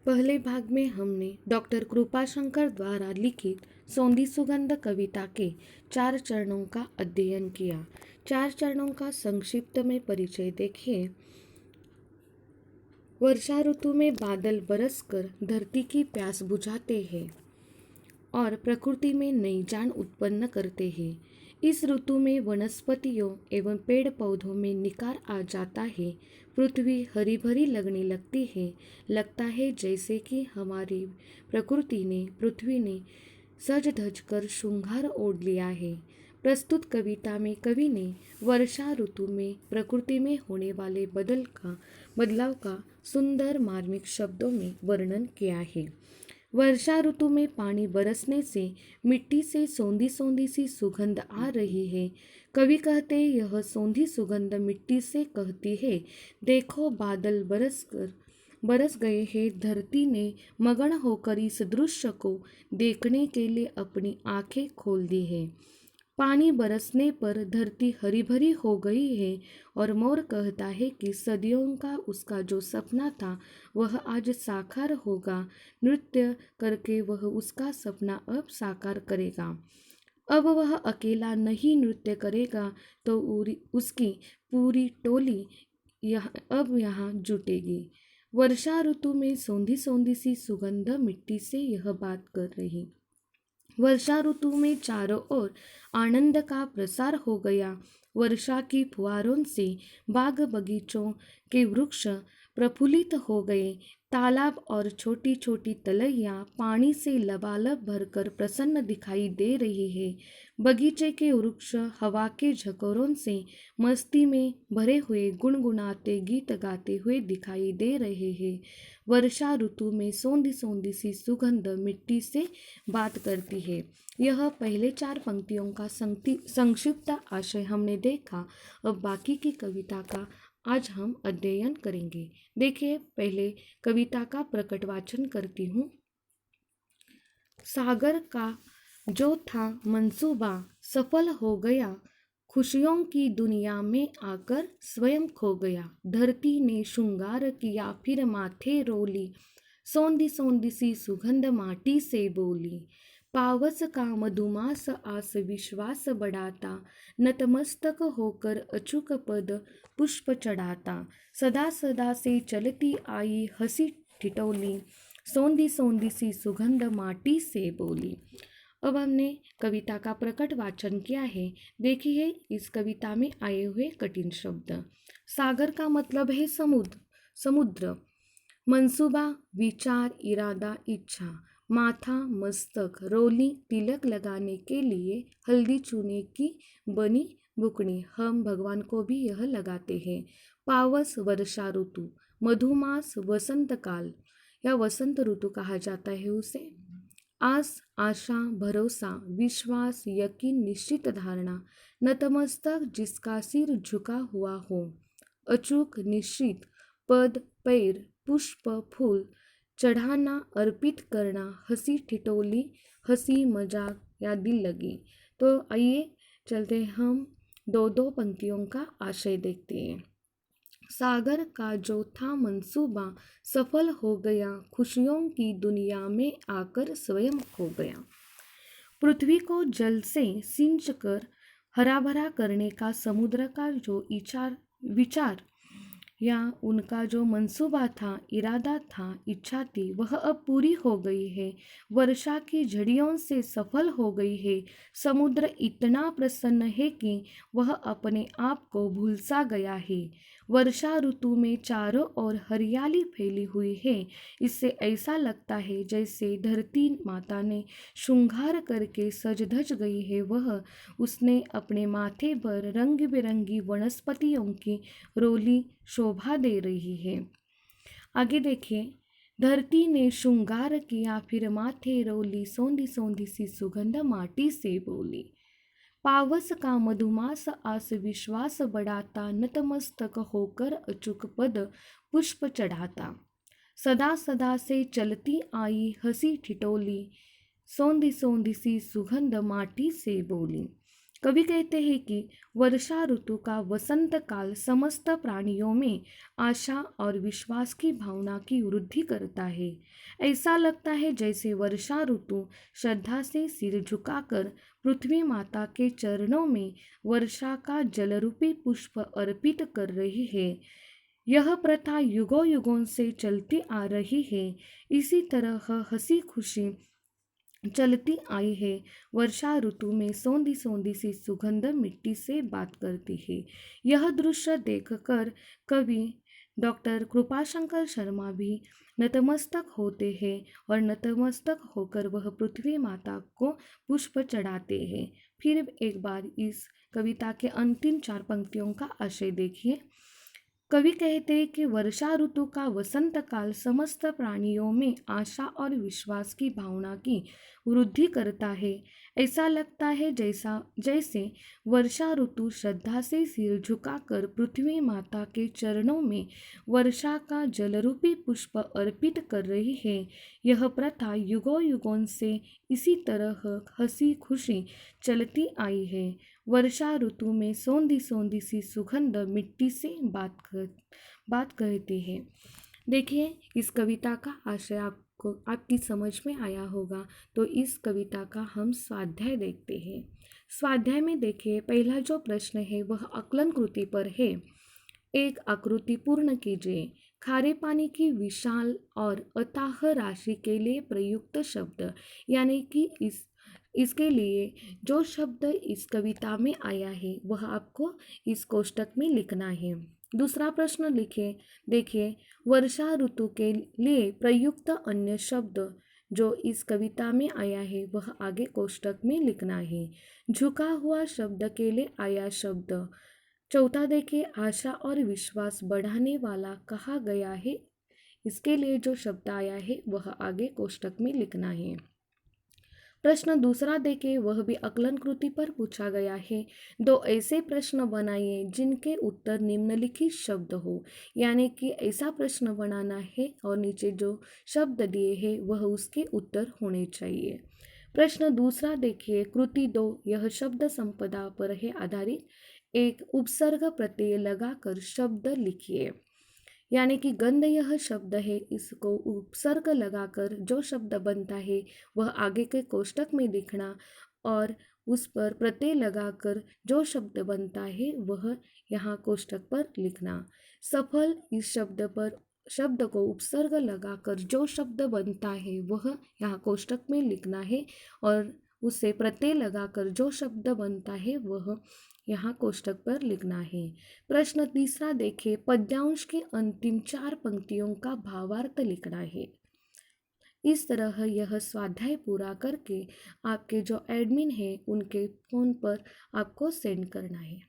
पहले भाग में हमने डॉक्टर कृपाशंकर द्वारा लिखित सौंधी सुगंध कविता के 4 चरणों का अध्ययन किया। 4 चरणों का संक्षिप्त में परिचय देखिए। वर्षा ऋतु में बादल बरसकर धरती की प्यास बुझाते हैं और प्रकृति में नई जान उत्पन्न करते हैं। इस ऋतु में वनस्पतियों एवं पेड़ पौधों में निखार आ जाता है। पृथ्वी हरी भरी लगने लगती है। लगता है जैसे कि हमारी पृथ्वी ने सज धज कर श्रृंगार ओढ़ लिया है। प्रस्तुत कविता में कवि ने वर्षा ऋतु में प्रकृति में होने वाले बदलाव का सुंदर मार्मिक शब्दों में वर्णन किया है। वर्षा ऋतु में पानी बरसने से मिट्टी से सौंधी सौंधी सी सुगंध आ रही है। कवि कहते यह सौंधी सुगंध मिट्टी से कहती है, देखो बादल बरस गए हैं। धरती ने मगन होकर इस दृश्य को देखने के लिए अपनी आंखें खोल दी है। पानी बरसने पर धरती हरी भरी हो गई है और मोर कहता है कि सदियों का उसका जो सपना था वह आज साकार होगा। नृत्य करके वह उसका सपना अब साकार करेगा। अब वह अकेला नहीं नृत्य करेगा तो उसकी पूरी टोली अब यहाँ जुटेगी। वर्षा ऋतु में सौंधी सौंधी सी सुगंध मिट्टी से यह बात कर रही। वर्षा ऋतु में चारों ओर आनंद का प्रसार हो गया। वर्षा की फुहारों से बाग बगीचों के वृक्ष प्रफुल्लित हो गए। तालाब और छोटी छोटी तलैया पानी से लबालब भरकर प्रसन्न दिखाई दे रही है। बगीचे के वृक्ष हवा के झकोरों से मस्ती में भरे हुए गुनगुनाते गीत गाते हुए दिखाई दे रहे हैं। वर्षा ऋतु में सौंधी सौंधी सी सुगंध मिट्टी से बात करती है। यह पहले 4 पंक्तियों का संक्षिप्त आशय हमने देखा। अब बाकी की कविता का आज हम अध्ययन करेंगे। देखिए, पहले कविता का प्रकट वाचन करती हूँ। सागर का जो था मंसूबा सफल हो गया, खुशियों की दुनिया में आकर स्वयं खो गया। धरती ने श्रृंगार किया फिर माथे रोली, सौंधी सौंधी सी सुगंध माटी से बोली। पावस का मधुमास आस विश्वास बढ़ाता, नतमस्तक होकर अचूक पद पुष्प चढ़ाता। सदा सदा से चलती आई हंसी ठिठोली, सौंधी सौंधी सी सुगंध माटी से बोली। अब हमने कविता का प्रकट वाचन किया है। देखिए इस कविता में आए हुए कठिन शब्द। सागर का मतलब है समुद्र। मंसूबा विचार, इरादा, इच्छा। माथा मस्तक, रोली तिलक लगाने के लिए हल्दी चूने की बनी बुकनी, हम भगवान को भी यह लगाते हैं। पावस वर्षा ऋतु, मधुमास वसंत काल या वसंत ऋतु कहा जाता है उसे। आस आशा, भरोसा, विश्वास, यकीन, निश्चित धारणा। नतमस्तक जिसका सिर झुका हुआ हो। अचूक, निश्चित। पद, पैर, पुष्प, फूल। चढ़ाना, अर्पित करना। हंसी ठिठोली, हंसी मजाक या दिल लगी। तो आइए चलते हम 2 पंक्तियों का आशय देखते हैं। सागर का जो था मंसूबा सफल हो गया, खुशियों की दुनिया में आकर स्वयं खो गया। पृथ्वी को जल से सिंच कर हरा भरा करने का समुद्र का जो विचार या उनका जो मंसूबा था, इरादा था, इच्छा थी, वह अब पूरी हो गई है। वर्षा की झड़ियों से सफल हो गई है। समुद्र इतना प्रसन्न है कि वह अपने आप को भूल सा गया है। वर्षा ऋतु में चारों ओर हरियाली फैली हुई है। इससे ऐसा लगता है जैसे धरती माता ने श्रृंगार करके सज धज गई है। उसने अपने माथे पर रंग बिरंगी वनस्पतियों की रोली शोभा दे रही है। आगे देखिए, धरती ने श्रृंगार किया फिर माथे रोली, सौंधी सौंधी सी सुगंध माटी से बोली। पावस का मधुमास आस विश्वास बढ़ाता, नतमस्तक होकर अचूक पद पुष्प चढ़ाता। सदा सदा से चलती आई हंसी ठिठोली, सौंधी सौंधी सी सुगंध माटी से बोली। कवि कहते हैं कि वर्षा ऋतु का वसंत काल समस्त प्राणियों में आशा और विश्वास की भावना की वृद्धि करता है। ऐसा लगता है जैसे वर्षा ऋतु श्रद्धा से सिर झुकाकर पृथ्वी माता के चरणों में वर्षा का जलरूपी पुष्प अर्पित कर रही है। यह प्रथा युगों युगों से चलती आ रही है। इसी तरह हंसी खुशी चलती आई है। वर्षा ऋतु में सौंधी सौंधी सी सुगंध मिट्टी से बात करती है। यह दृश्य देखकर कवि डॉक्टर कृपाशंकर शर्मा भी नतमस्तक होते हैं और नतमस्तक होकर वह पृथ्वी माता को पुष्प चढ़ाते हैं। फिर एक बार इस कविता के अंतिम 4 पंक्तियों का आशय देखिए। कवि कहते हैं कि वर्षा ऋतु का वसंत काल समस्त प्राणियों में आशा और विश्वास की भावना की वृद्धि करता है। ऐसा लगता है जैसे वर्षा ऋतु श्रद्धा से सिर झुकाकर पृथ्वी माता के चरणों में वर्षा का जलरूपी पुष्प अर्पित कर रही है। यह प्रथा युगों युगों से इसी तरह हंसी खुशी चलती आई है। वर्षा ऋतु में सौंधी सौंधी सी सुगंध मिट्टी से बात कहती है। देखिए, इस कविता का आशय आपको आपकी समझ में आया होगा। तो इस कविता का हम स्वाध्याय देखते हैं। स्वाध्याय में देखिए, पहला जो प्रश्न है वह आकलन कृति पर है। एक आकृति पूर्ण कीजिए। खारे पानी की विशाल और अथाह राशि के लिए प्रयुक्त शब्द, यानी कि इसके लिए जो शब्द इस कविता में आया है वह आपको इस कोष्टक में लिखना है। दूसरा प्रश्न लिखिए। देखिए, वर्षा ऋतु के लिए प्रयुक्त अन्य शब्द जो इस कविता में आया है वह आगे कोष्टक में लिखना है। झुका हुआ शब्द के लिए आया शब्द। चौथा देखिए, आशा और विश्वास बढ़ाने वाला कहा गया है, इसके लिए जो शब्द आया है वह आगे कोष्टक में लिखना है। प्रश्न दूसरा देखिए, वह भी आकलन कृति पर पूछा गया है। 2 ऐसे प्रश्न बनाइए जिनके उत्तर निम्नलिखित शब्द हो, यानी कि ऐसा प्रश्न बनाना है और नीचे जो शब्द दिए हैं वह उसके उत्तर होने चाहिए। प्रश्न दूसरा देखिए, कृति 2 यह शब्द संपदा पर है आधारित। एक उपसर्ग प्रत्यय लगाकर शब्द लिखिए, यानी कि गंध यह शब्द है, इसको उपसर्ग लगाकर जो शब्द बनता है वह आगे के कोष्टक में लिखना और उस पर प्रत्यय लगाकर जो शब्द बनता है वह यहाँ कोष्टक पर लिखना। सफल इस शब्द को उपसर्ग लगाकर जो शब्द बनता है वह यहाँ कोष्टक में लिखना है और उसे प्रत्यय लगाकर जो शब्द बनता है वह यहाँ कोष्टक पर लिखना है। प्रश्न तीसरा देखिए, पद्यांश की अंतिम 4 पंक्तियों का भावार्थ लिखना है। इस तरह यह स्वाध्याय पूरा करके आपके जो एडमिन है उनके फ़ोन पर आपको सेंड करना है।